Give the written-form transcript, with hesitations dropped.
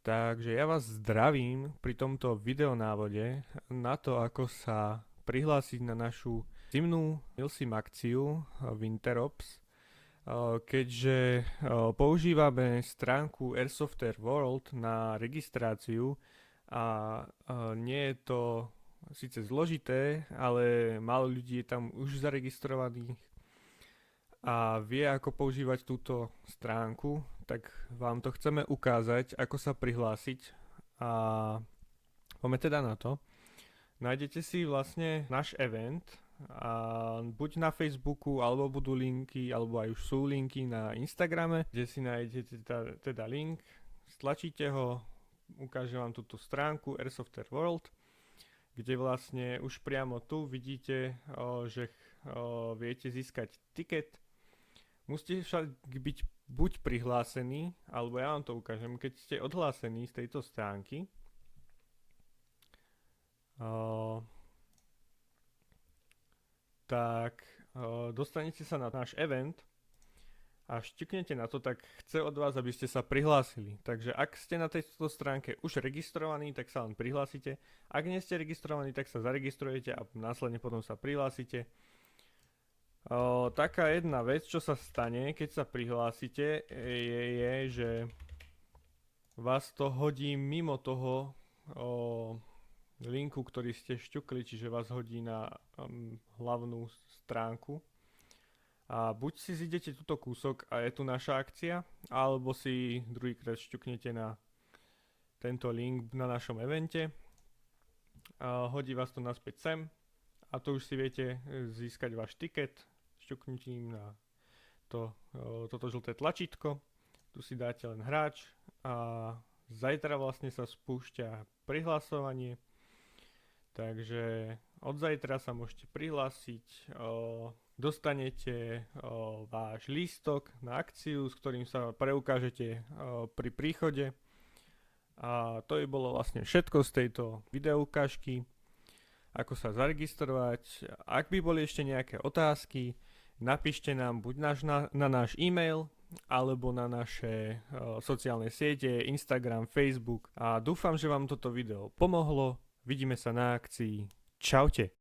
Takže ja vás zdravím pri tomto videonávode na to, ako sa prihlásiť na našu zimnú Milsim akciu Winterops. Keďže používame stránku Airsoftware World na registráciu a nie je to síce zložité, ale málo ľudí je tam už zaregistrovaných a vie, ako používať túto stránku, tak vám to chceme ukázať, ako sa prihlásiť a poďme teda na to. Nájdete si vlastne náš event a buď na Facebooku, alebo budú linky, alebo aj už sú linky na Instagrame, kde si nájdete teda link, stlačíte ho, ukážem vám túto stránku Airsoftware World, kde vlastne už priamo tu vidíte, že viete získať tiket. Musíte však byť buď prihlásení, alebo ja vám to ukážem, keď ste odhlásení z tejto stránky, tak dostanete sa na náš event a štiknete na to, tak chce od vás, aby ste sa prihlásili. Takže ak ste na tejto stránke už registrovaní, tak sa len prihlásite. Ak nie ste registrovaní, tak sa zaregistrujete a následne potom sa prihlásite. Taká jedna vec, čo sa stane, keď sa prihlásite, je, že vás to hodí mimo toho linku, ktorý ste šťukli, čiže vás hodí na hlavnú stránku. A buď si zidete túto kúsok a je tu naša akcia, alebo si druhýkrát šťuknete na tento link na našom evente. Hodí vás to naspäť sem a tu už si viete získať váš tiket šťuknutím na toto žlté tlačítko. Tu si dáte len hráč a zajtra vlastne sa spúšťa prihlasovanie. Takže od zajtra sa môžete prihlásiť, dostanete váš lístok na akciu, s ktorým sa preukážete pri príchode. A to by bolo vlastne všetko z tejto videoukážky, ako sa zaregistrovať. Ak by boli ešte nejaké otázky, napíšte nám buď na náš e-mail, alebo na naše sociálne siete, Instagram, Facebook. A dúfam, že vám toto video pomohlo. Vidíme sa na akcii. Čaute.